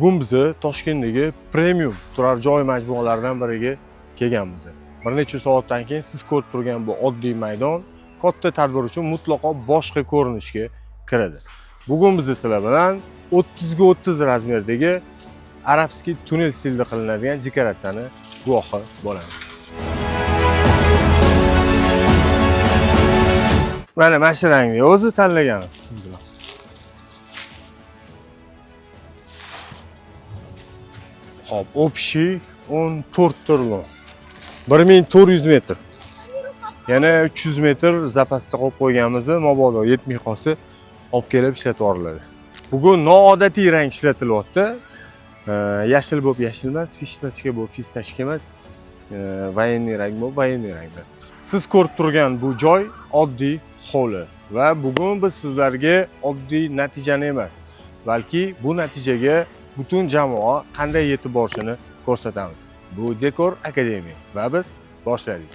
Bugun biz Toshkentdagi premium turar joy majmualaridan biriga kelganmiz. Bir necha soatdan keyin siz ko'rib turgan bu oddiy maydon katta tadbir uchun mutlaqo boshqa ko'rinishga kiradi. Bugun biz sizlar bilan 30 ga 30 razmerdagi arabskiy tunnel stilida qilinadigan dekoratsiyani guvohi bo'lamiz. Mana shu rangni o'zi tanlaganmiz siz bilan. Hop, общий 14 turli. 1400 metr. Yana 300 metr zapasda qo'yib qo'yganmiz, mabodo yetmay qolsa olib kelib ishlatib yuboriladi. Bugun noodatiy rang ishlatilyapti. Yashil bo'lib yashil emas, fistashka bo'lib fistashka emas, vayenniy rang bo'lib vayenniy rang emas. Siz ko'rib turgan bu joy oddiy hovli va bugun biz sizlarga oddiy natijani emas, balki bu natijaga butun jamoa qanday yetib borishini ko'rsatamiz. Bu Dekor Akademiya va biz boshladik.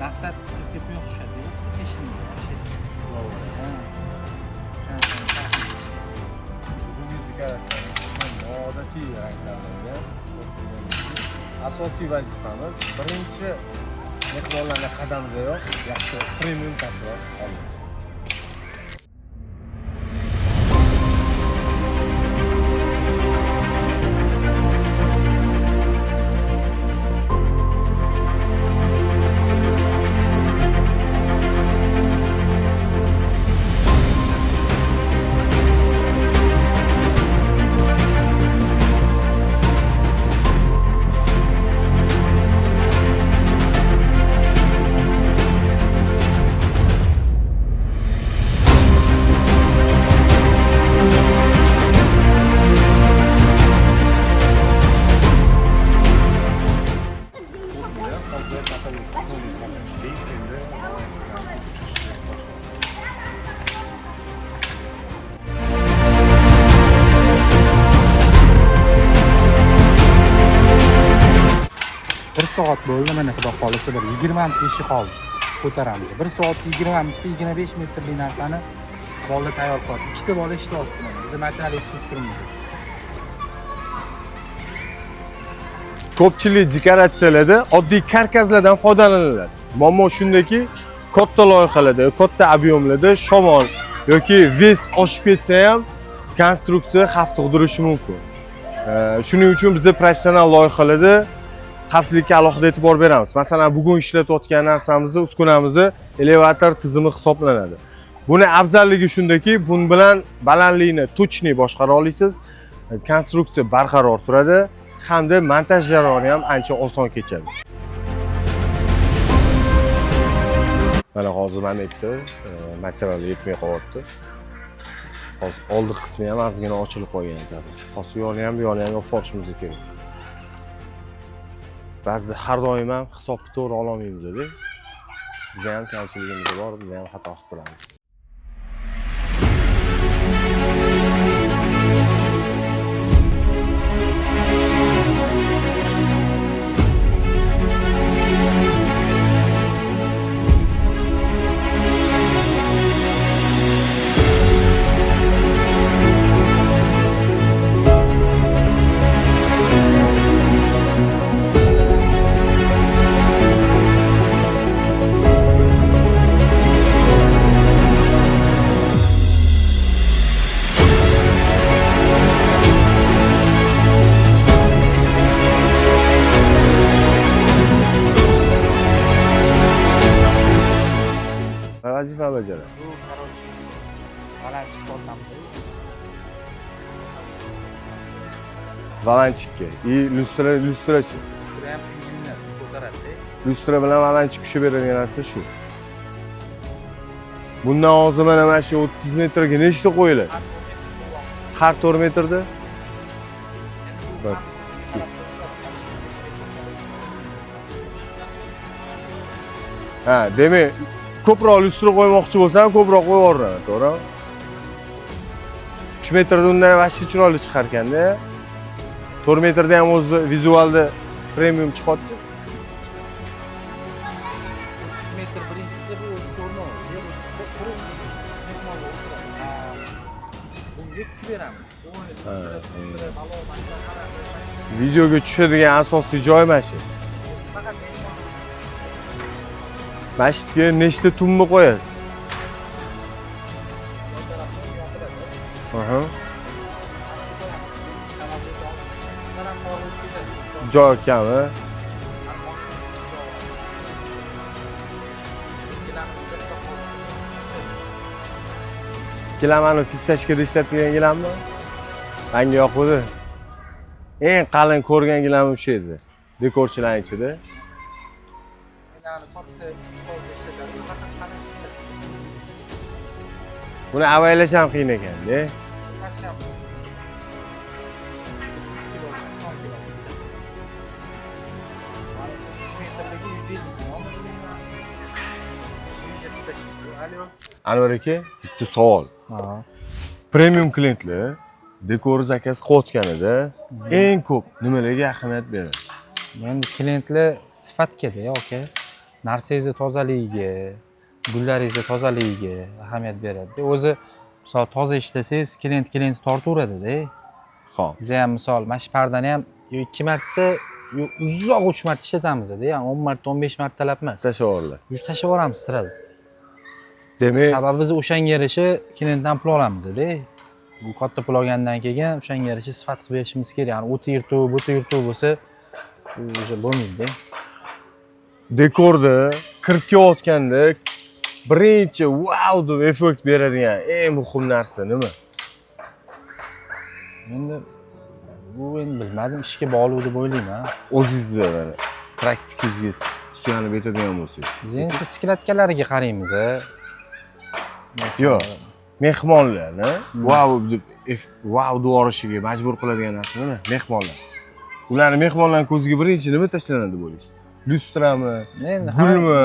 Maqsad ko'p yo'qishadi. Odatiy ranglarga asosiy vazifamiz birinchi mehmonlarning qadamidayoq yaxshi premium taassurot olish. Bir soat bo'ldi, mana xudo xolisa bir 20 minut ishi qoldi. Ko'taramiz. 1 soat 20 minutda 25 metrli narsani bola tayyor qildi. Ikkita bola ishlayapti. Biz material yetkazib turibmiz. Ko'pchilik dekoratsiyalarda oddiy karkaslardan foydalaniladi. Muammo shundaki, katta loyihalarda, katta ob'yemlarda shamol yoki ves oshib ketsa ham konstruksiya xavf tug'dirishi mumkin. Shuning uchun biz professional loyihalarda xavfsizlikka alohida e'tibor beramiz. Masalan, bugun ishlatayotgan narsamizni, uskunamizni elevator tizimi hisoblanadi. Buni afzalligi shundaki, bun bilan balandlikni точный boshqara olasiz, konstruksiya barqaror turadi hamda montaj jarayoni ham ancha oson kechadi. Mana hozir mana bitta material yetmay qolyapti. Hozir oldi qismi ham ozgina ochilib qolgan zaten. Hozir yoni ham yo'qotishimiz kerak. Ba'zida har doim ham hisobni to'g'ri ola olmaymiz-da. Biz ham kamchiligimiz bor, biz ham xato qilib turamiz. vazifa bajaradi. Bu qaror Valanchikka. И lyustrachi. Ustira ham shunga ko'taradi. Lustra bilan valanchik tushib beradigan narsa shu. Bundan hozir mana shu 30 metrga nechta qo'yiladi? Har 4 metrda? Bir. Ha, demak, ko'proq lustra qo'ymoqchi bo'lsam, ko'proq qo'yib yuboraman, to'g'rimi? 3 metrda undan vashti chiroyli chiqar ekanda. 4 metrda ham o'zi vizualda premium chiqadi. 30 metr birinchisi bu o'zi cho'rno. Bunga tushib beramiz. Videoga tushadigan asosiy joy mana shu. Masjidga nechta tumma qo'yasiz? Aha. Joy kami. Gilamani fistashkada ishlatilgan gilammi? Menga yoqdi. Eng qalin ko'rgan gilam o'sha edi. Dekorchilarning ichida. Buni avaylash ham qiyin ekan-da. Anvar aka, bitta savol. Premium klientlar dekor zakaz qilayotganida eng ko'p nimalarga ahamiyat beradi? Endi klientlar sifatga-da, aka. Narsangizni tozaligiga, gullaringizni tozaligiga ahamiyat beradi. O'zi misol toza ishlasangiz, klient tortaveradi-da. Xo'p. Biz ham misol mana shu pardani ham 2 marta, uzoq 3 marta ishlatamiz-da, ya'ni 10 marta, 15 marta talab emas. Tashavorlar. Tashlab yuboramiz sirasi. Demak, Sababi biz o'shanga yarasha klientdan pul olamiz-da. Bu katta pul olgandan keyin o'shanga yarasha sifat qilib berishimiz kerak. Ya'ni o'ta yirtuv, bo'ta yirtuv bo'lsa, o'sha bo'lmaydi-da. Dekorda kirib kelayotganda birinchi wow deb effekt beradigan eng muhim narsa nima? Endi bu endi bilmadim, ishga bog'liq deb o'ylayman. O'zingizda mana praktikangizga suyanib aytadigan bo'lsangiz. Biz endi sklatkalariga qaraymiz. Yo'q. Mehmonlarni wow deb yuborishiga majbur qiladigan narsa nima? Mehmonlar. Ularni mehmonlarning ko'ziga birinchi nima tashlanadi deb o'ylaysiz? Lyustrami? Gulmi?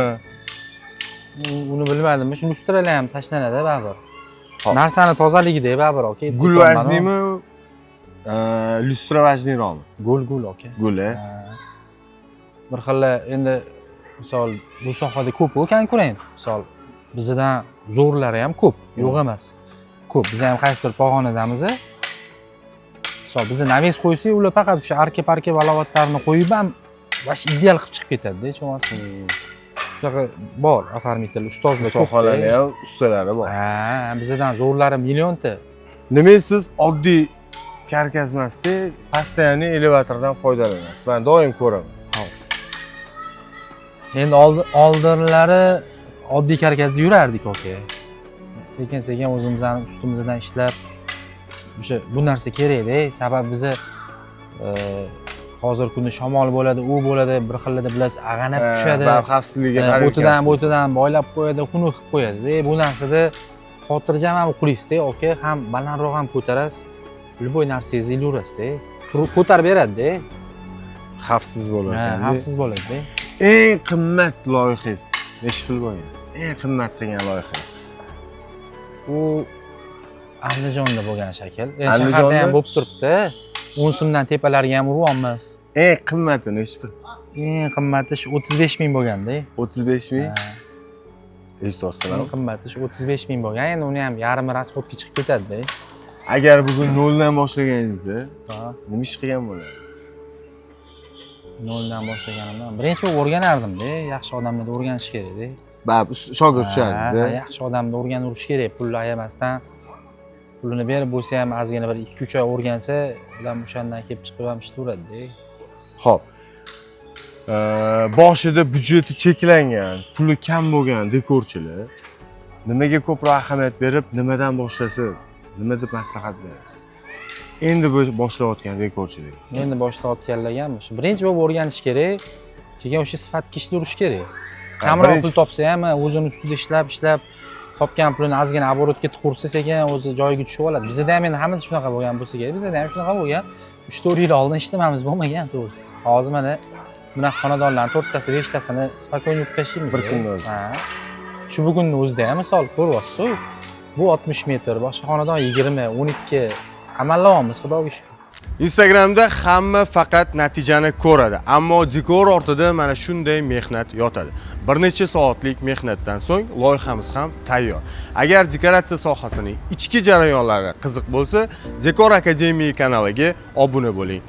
Uni bilmadim. Shu lyustralar ham tashlanadi baribir. Narsani tozaligida baribir, aka. Gul vajnimi? Lyustra vajniroqmi? Gul, aka. Gul. Bir xil endi misol bu sohada ko'p konkurent. Misol bizdan zo'rlari ham ko'p, yo'q emas. Ko'p. Biz ham qaysidir pog'onadamiz. Misol bizni naves qo'ysak, ular faqat o'sha arka-parka balovatlarni qo'yib ham vash ideal qilib chiqib ketadi-da, tushunasizmi? Shunaqa bor, ofarmitel ustozlar ko'p. Sohalarning ham ustalari bor. Ha, bizdan zo'rlari millionta. Nima siz oddiy karkasmasda постоянный elevatordan foydalanasiz? Men doim ko'raman. Endi oldinlari oddiy karkasda yurardik, aka. Sekin-sekin o'zimizning ustimizdan ishlab o'sha bu narsa kerak-da. Sababi bizni hozir kunda shamol bo'ladi, u bo'ladi, bir xillarda bilasiz, ag'anab tushadi. Xavfsizligiga qarab o'tidan boylab qo'yadi, xunuk qilib qo'yadi-da. Bu narsada xotirjam ham uxlaysizda, aka, ham balandroq ham ko'tarasiz. Любой narsangizni ilaverasiz-da. Ko'tarib beradi-da. Xavfsiz bo'ladi. Ha, xavfsiz bo'ladi-da. Eng qimmat loyihangiz necha pul bo'lgan? Eng qimmat qilgan loyihangiz. U Andijonda bo'lgan shakl. Endi shaharda ham bo'lib turibdi. 10 so'mdan tepalariga ham uryapmiz. Eng qimmati necha pul? Eng qimmati 35 ming bo'lganda. 35 ming? Eshityapsizlarmi? Eng qimmati 35 ming bo'lgan. Endi uni ham yarmi rasxodga chiqib ketadi-da. Agar bugun noldan boshlaganingizda, nima ish qilgan bo'lardingiz? Noldan boshlaganimda birinchi o'rganardim-da. Yaxshi odamlarni o'rganish kerak-da. Ba'zi shogird tushadingiz. Yaxshi odamni o'rganib kerak, pulni ayamasdan. Pulini berib bo'lsa ham ozgina bir 2-3 oy o'rgansa, ular o'shandan kelib chiqib ham ishlaveradi-da. Xo'p. Boshida byudjeti cheklangan, puli kam bo'lgan dekorchilar nimaga ko'proq ahamiyat berib, nimadan boshlasa nima deb maslahat berasiz? Endi boshlayotgan rekordchilik. Endi boshlayotganlarga ham shu birinchi bo'lib o'rganish kerak, keyin o'sha sifatga ishda urish kerak. Kamroq pul topsa ham o'zini ustida ishlab topgan pulini ozgina оборотga tuqursa sekin o'zi joyiga tushib oladi. Bizda ham endi hammada shunaqa bo'lgan bo'lsa kerak. Bizda ham shunaqa bo'lgan. 3-4 yil oldin ishlamamiz bo'lmagan to'g'risi. Hozir mana bunaqa xonadonlarning 4tasi, 5tasini spokойно yurib tashlaymiz. Bir kunda o'zi. Ha. Shu bugunni o'zida ham misol ko'ryapsiz-ku. Bu 60 metr, boshqa xonadon 20, 12 amallayapmiz, xudoga shukr. Instagramda hamma faqat natijani ko'radi, ammo dekor ortida mana shunday mehnat yotadi. Bir necha soatlik mehnatdan so'ng loyihamiz ham tayyor. Agar dekoratsiya sohasining ichki jarayonlari qiziq bo'lsa, Dekor Akademiya kanaliga obuna bo'ling.